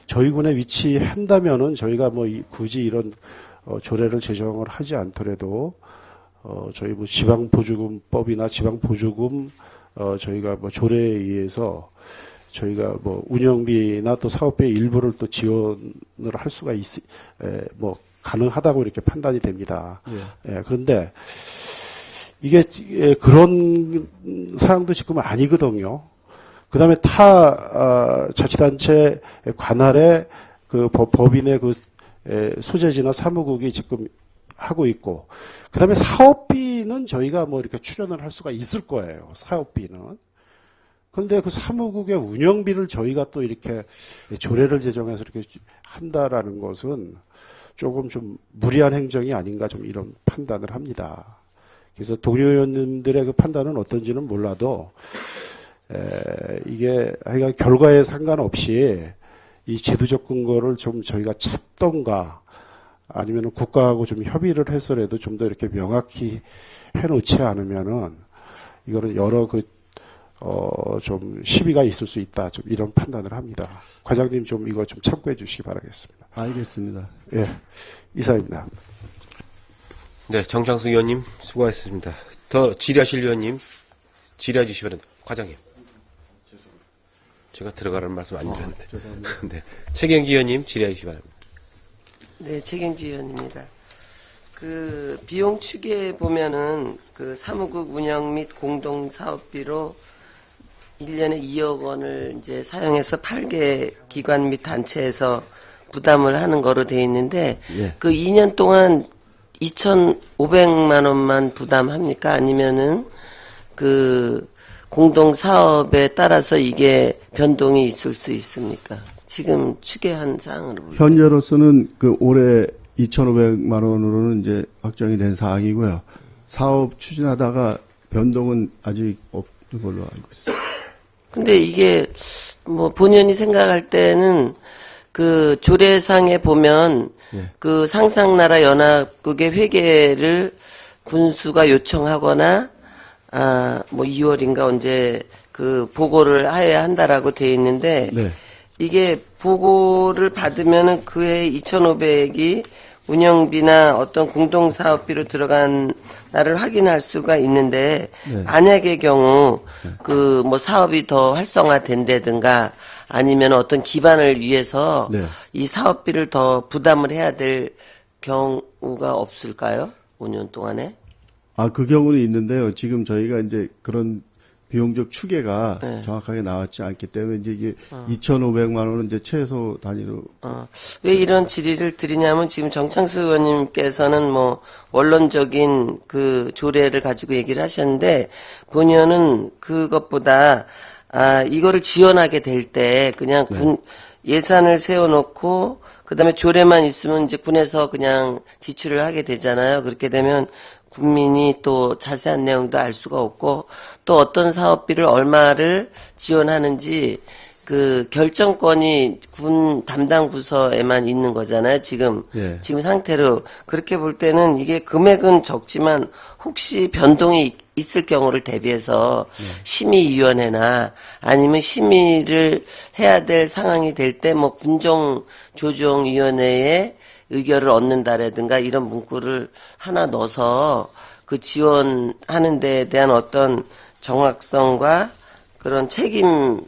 저희 군에 위치한다면은 저희가 뭐 굳이 이런 조례를 제정을 하지 않더라도 저희 뭐 지방보조금법이나 지방보조금 저희가 뭐 조례에 의해서 저희가 뭐 운영비나 또 사업비의 일부를 또 지원을 할 수가 뭐 가능하다고 이렇게 판단이 됩니다. 예, 그런데 이게 그런 사항도 지금 아니거든요. 그 다음에 자치단체 관할에 그 법인의 그 소재지나 사무국이 지금 하고 있고, 그 다음에 사업비는 저희가 뭐 이렇게 출연을 할 수가 있을 거예요. 사업비는. 그런데 그 사무국의 운영비를 저희가 또 이렇게 조례를 제정해서 이렇게 한다라는 것은 조금 좀 무리한 행정이 아닌가 좀 이런 판단을 합니다. 그래서 동료 의원님들의 그 판단은 어떤지는 몰라도 이게 하여간 결과에 상관없이 이 제도적 근거를 좀 저희가 찾던가 아니면 국가하고 좀 협의를 해서라도 좀 더 이렇게 명확히 해놓지 않으면은 이거는 여러 좀 시비가 있을 수 있다. 좀 이런 판단을 합니다. 과장님 좀 이거 좀 참고해 주시기 바라겠습니다. 알겠습니다. 예, 이사입니다. 네, 정창수 의원님 수고하셨습니다. 더 질의하실 의원님 질의해 주시기 바랍니다. 과장님. 제가 들어가라는 말씀 안 드렸는데. 죄송합니다. 네, 최경지 의원님 질의해 주시기 바랍니다. 네, 최경지 의원입니다. 그 비용 추계에 보면은 그 사무국 운영 및 공동 사업비로 1년에 2억 원을 이제 사용해서 8개 기관 및 단체에서 부담을 하는 거로 돼 있는데 예. 그 2년 동안 2,500만 원만 부담합니까? 아니면은 그 공동 사업에 따라서 이게 변동이 있을 수 있습니까? 지금 추계한 사항으로 볼 때. 현재로서는 그 올해 2,500만 원으로는 이제 확정이 된 사항이고요. 사업 추진하다가 변동은 아직 없는 걸로 알고 있습니다. 근데 이게 뭐 본연이 생각할 때는 그 조례상에 보면 예. 그 상상나라 연합국의 회계를 군수가 요청하거나 뭐 2월인가 언제 그 보고를 해야 한다라고 돼 있는데 네. 이게 보고를 받으면은 그해 2,500이 운영비나 어떤 공동사업비로 들어간 날을 확인할 수가 있는데 네. 만약의 경우 그 뭐 사업이 더 활성화된다든가 아니면 어떤 기반을 위해서 네. 이 사업비를 더 부담을 해야 될 경우가 없을까요? 5년 동안에? 그 경우는 있는데요. 지금 저희가 이제 그런 비용적 추계가 네. 정확하게 나왔지 않기 때문에 이제 이게 2,500만 원은 이제 최소 단위로 왜 이런 질의를 드리냐면 지금 정창수 의원님께서는 뭐 원론적인 그 조례를 가지고 얘기를 하셨는데 본연은 그것보다 이거를 지원하게 될 때 그냥 군 예산을 세워놓고 그다음에 조례만 있으면 이제 군에서 그냥 지출을 하게 되잖아요. 그렇게 되면 국민이 또 자세한 내용도 알 수가 없고 또 어떤 사업비를 얼마를 지원하는지 그 결정권이 군 담당 부서에만 있는 거잖아요. 지금 예. 지금 상태로 그렇게 볼 때는 이게 금액은 적지만 혹시 변동이 있을 경우를 대비해서 심의위원회나 아니면 심의를 해야 될 상황이 될 때 뭐 군정조정위원회에 의결을 얻는다라든가 이런 문구를 하나 넣어서 그 지원하는 데에 대한 어떤 정확성과 그런 책임을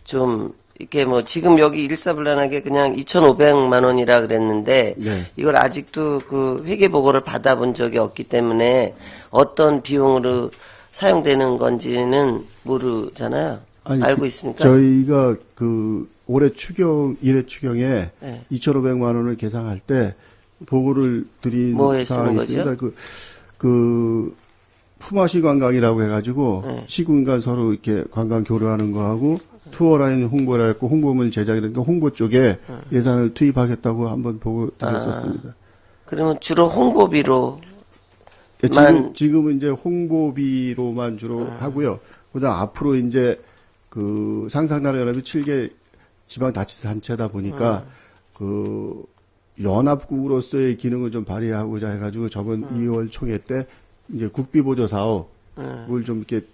좀 이렇게 뭐 지금 여기 일사불란하게 그냥 2,500만 원이라 그랬는데 네. 이걸 아직도 그 회계 보고를 받아본 적이 없기 때문에 어떤 비용으로 사용되는 건지는 모르잖아요. 아니, 알고 있습니까? 저희가 그 올해 일회 추경에 네. 2,500만 원을 계산할 때 보고를 드린 뭐에 쓰는 사항이 거죠? 있습니다. 그 품앗이 관광이라고 해가지고 네. 시군 간 서로 이렇게 관광 교류하는 거하고 투어라인 홍보를 했고 홍보물 제작이라든가 홍보 쪽에 예산을 투입하겠다고 한번 보고 드렸었습니다. 그러면 주로 홍보비로 예, 만- 지금은 이제 홍보비로만 주로 하고요. 그다음 앞으로 이제 그 상상나라 연합이 7개 지방자치단체다 보니까 그 연합국으로서의 기능을 좀 발휘하고자 해가지고 저번 2월 총회 때 이제 국비보조 사업을 좀 이렇게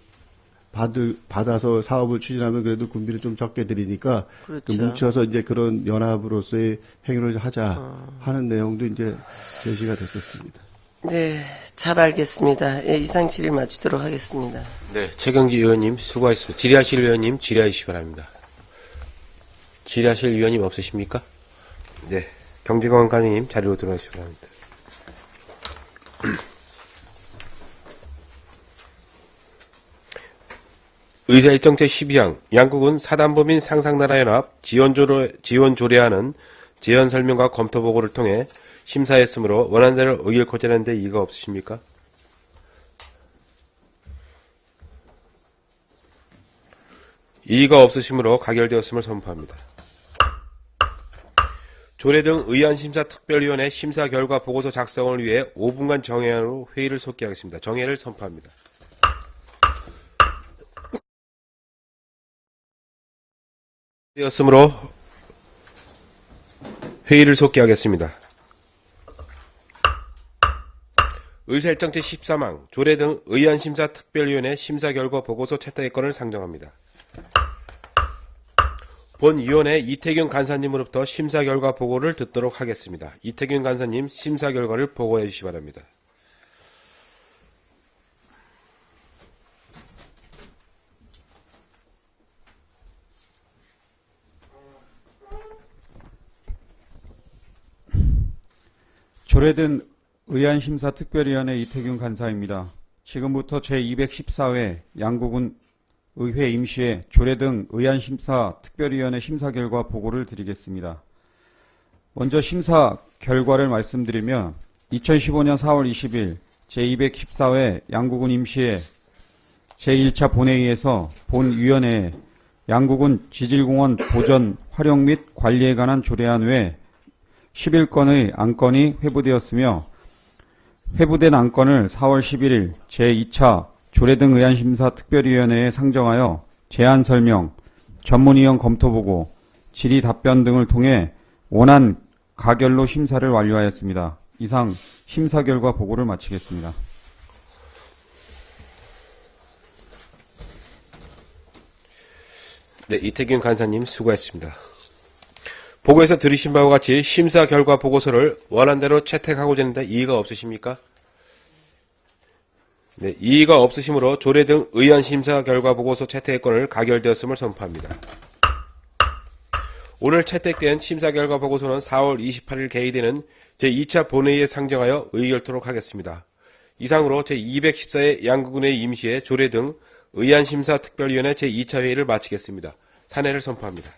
받아서 사업을 추진하면 그래도 군비를 좀 적게 드리니까 그렇죠. 그 뭉쳐서 이제 그런 연합으로서의 행위를 하자 하는 내용도 이제 제시가 됐었습니다. 네, 잘 알겠습니다. 예, 이상 질의 마치도록 하겠습니다. 네, 최경기 의원님 수고하셨습니다. 질의하실 의원님 질의하시기 바랍니다. 질의하실 의원님 없으십니까? 네, 경제관광 관장님 자리로 들어가시기 바랍니다. 의사일정제 12항 양국은 사단법인 상상나라연합 지원조례안은 제안설명과 검토보고를 통해 심사했으므로 원안대로 의결코자 하는 데 이의가 없으십니까? 이의가 없으시므로 가결되었음을 선포합니다. 조례 등 의안심사특별위원회 심사 결과 보고서 작성을 위해 5분간 정회로 회의를 속기하겠습니다. 정회를 선포합니다. 되었으므로 회의를 속기하겠습니다. 의사일정제 13항 조례 등 의안심사특별위원회 심사 결과 보고서 채택의 건을 상정합니다. 본위원회 이태균 간사님으로부터 심사 결과 보고를 듣도록 하겠습니다. 이태균 간사님 심사 결과를 보고해 주시기 바랍니다. 조례된 의안심사특별위원회 이태균 간사입니다. 지금부터 제214회 양국은 의회 임시회 조례 등 의안심사특별위원회 심사 결과 보고를 드리겠습니다. 먼저 심사 결과를 말씀드리면 2015년 4월 20일 제214회 양국은 임시회 제1차 본회의에서 본위원회에 양국은 지질공원 보전, 활용 및 관리에 관한 조례안 외 11건의 안건이 회부되었으며 회부된 안건을 4월 11일 제2차 조례 등 의안심사특별위원회에 상정하여 제안 설명, 전문위원 검토보고, 질의 답변 등을 통해 원안 가결로 심사를 완료하였습니다. 이상 심사 결과 보고를 마치겠습니다. 네, 이태균 간사님 수고했습니다. 보고에서 들으신 바와 같이 심사 결과 보고서를 원안대로 채택하고자 하는데 이의가 없으십니까? 네, 이의가 없으시므로 조례 등 의안 심사 결과 보고서 채택의 건을 가결되었음을 선포합니다. 오늘 채택된 심사 결과 보고서는 4월 28일 개의되는 제2차 본회의에 상정하여 의결토록 하겠습니다. 이상으로 제214회 양국은의 임시회 조례 등 의안 심사 특별위원회 제2차 회의를 마치겠습니다. 산회를 선포합니다.